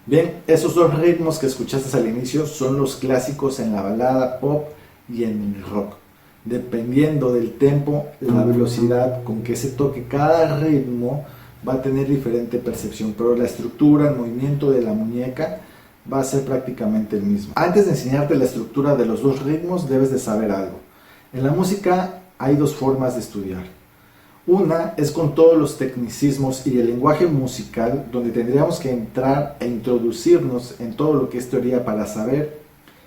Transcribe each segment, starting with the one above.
Bien, esos dos ritmos que escuchaste al inicio son los clásicos en la balada pop y en el rock. Dependiendo del tempo, la velocidad con que se toque cada ritmo va a tener diferente percepción, pero la estructura, el movimiento de la muñeca va a ser prácticamente el mismo. Antes de enseñarte la estructura de los dos ritmos, debes de saber algo. En la música hay dos formas de estudiar. Una es con todos los tecnicismos y el lenguaje musical, donde tendríamos que entrar e introducirnos en todo lo que es teoría para saber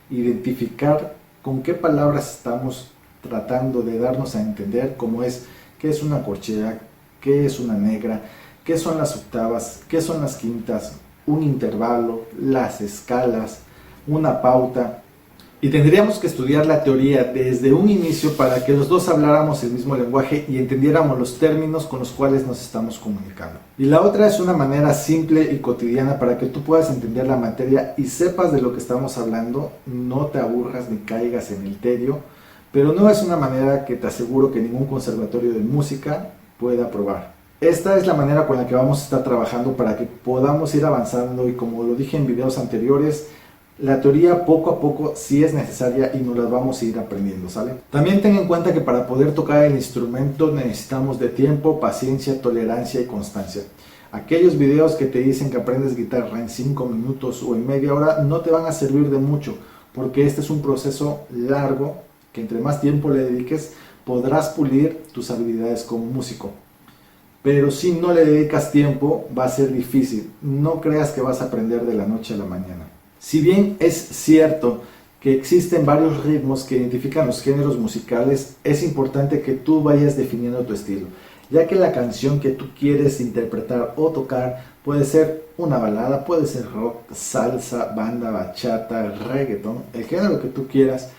identificar con qué palabras estamos tratando de darnos a entender, como es qué es una corchea, qué es una negra, qué son las octavas, qué son las quintas, un intervalo, las escalas, una pauta. Y tendríamos que estudiar la teoría desde un inicio para que los dos habláramos el mismo lenguaje y entendiéramos los términos con los cuales nos estamos comunicando. Y la otra es una manera simple y cotidiana para que tú puedas entender la materia y sepas de lo que estamos hablando, no te aburras ni caigas en el tedio, pero no es una manera que te aseguro que ningún conservatorio de música pueda aprobar. Esta es la manera con la que vamos a estar trabajando para que podamos ir avanzando y, como lo dije en videos anteriores, la teoría poco a poco sí es necesaria y nos la vamos a ir aprendiendo, ¿sale? También ten en cuenta que para poder tocar el instrumento necesitamos de tiempo, paciencia, tolerancia y constancia. Aquellos videos que te dicen que aprendes guitarra en 5 minutos o en media hora no te van a servir de mucho, porque este es un proceso largo que entre más tiempo le dediques podrás pulir tus habilidades como músico. Pero si no le dedicas tiempo va a ser difícil, no creas que vas a aprender de la noche a la mañana. Si bien es cierto que existen varios ritmos que identifican los géneros musicales, es importante que tú vayas definiendo tu estilo, ya que la canción que tú quieres interpretar o tocar puede ser una balada, puede ser rock, salsa, banda, bachata, reggaeton, el género que tú quieras.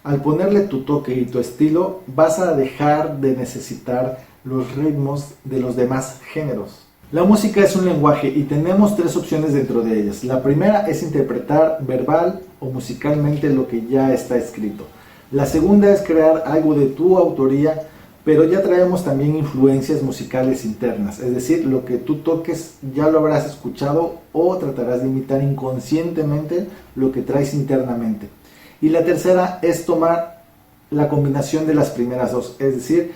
Al ponerle tu toque y tu estilo, vas a dejar de necesitar los ritmos de los demás géneros. La música es un lenguaje y tenemos tres opciones dentro de ellas. La primera es interpretar verbal o musicalmente lo que ya está escrito. La segunda es crear algo de tu autoría, pero ya traemos también influencias musicales internas. Es decir, lo que tú toques ya lo habrás escuchado o tratarás de imitar inconscientemente lo que traes internamente. Y la tercera es tomar la combinación de las primeras dos. Es decir,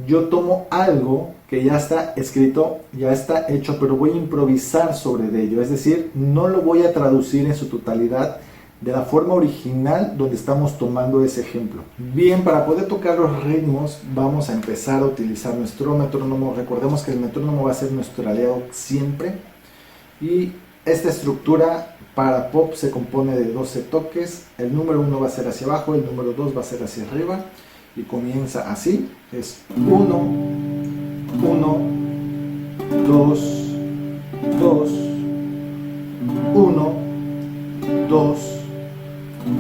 yo tomo algo que ya está escrito, ya está hecho, pero voy a improvisar sobre ello. Es decir, no lo voy a traducir en su totalidad de la forma original donde estamos tomando ese ejemplo. Bien, para poder tocar los ritmos vamos a empezar a utilizar nuestro metrónomo. Recordemos que el metrónomo va a ser nuestro aliado siempre. Y esta estructura para pop se compone de 12 toques. El número 1 va a ser hacia abajo, el número 2 va a ser hacia arriba. Y comienza así, es 1, 1, 2, 2, 1, 2,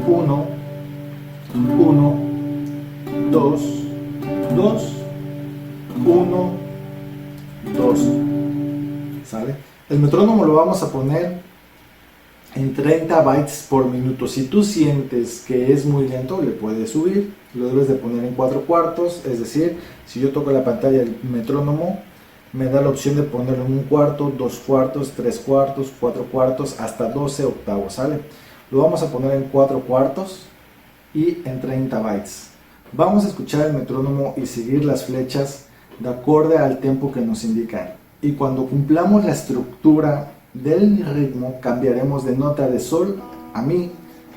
1, 1, 2, 2, 1, 2. ¿Sale? El metrónomo lo vamos a poner en 30 bytes por minuto. Si tú sientes que es muy lento, le puedes subir. Lo debes de poner en 4/4, es decir, si yo toco la pantalla del metrónomo, me da la opción de ponerlo en 1/4, 2/4, 3/4, 4/4, hasta 12 octavos, ¿sale? Lo vamos a poner en 4/4 y en 30 bytes. Vamos a escuchar el metrónomo y seguir las flechas de acorde al tempo que nos indican. Y cuando cumplamos la estructura del ritmo, cambiaremos de nota de sol a mi,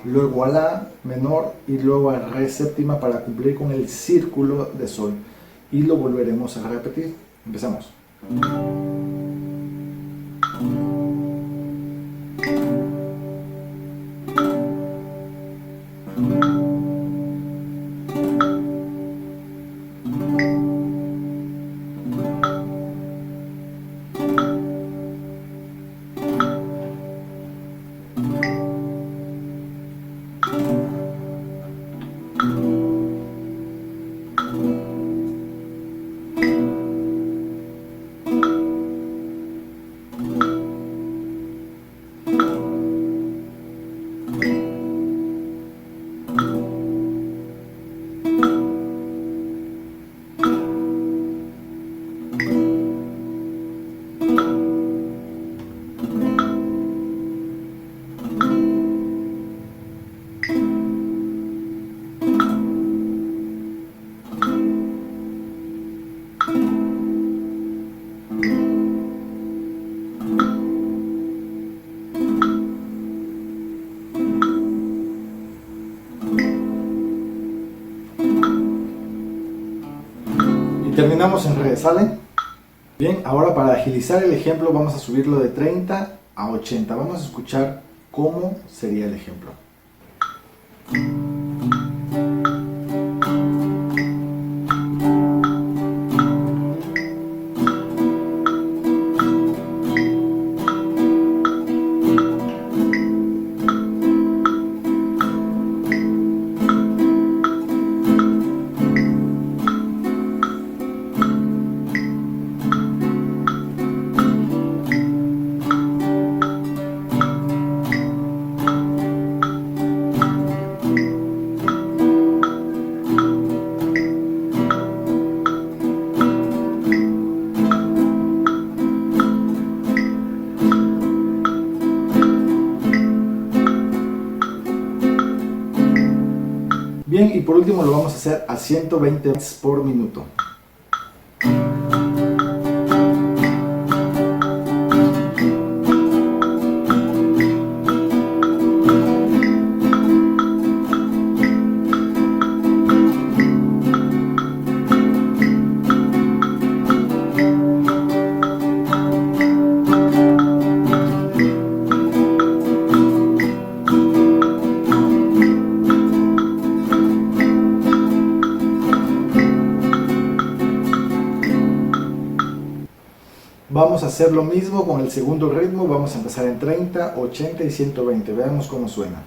luego a la menor y luego a re séptima para cumplir con el círculo de sol, y lo volveremos a repetir. Empezamos. Terminamos en re, ¿sale? Bien, ahora para agilizar el ejemplo vamos a subirlo de 30 a 80. Vamos a escuchar cómo sería el ejemplo. Bien, y por último lo vamos a hacer a 120 Hz por minuto. Vamos a hacer lo mismo con el segundo ritmo, vamos a empezar en 30, 80 y 120, veamos cómo suena.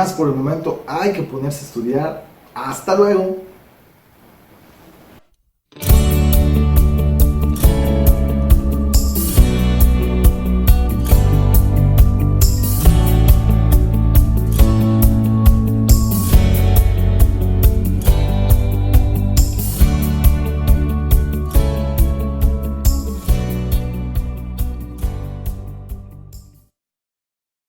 más por el momento, hay que ponerse a estudiar. Hasta luego.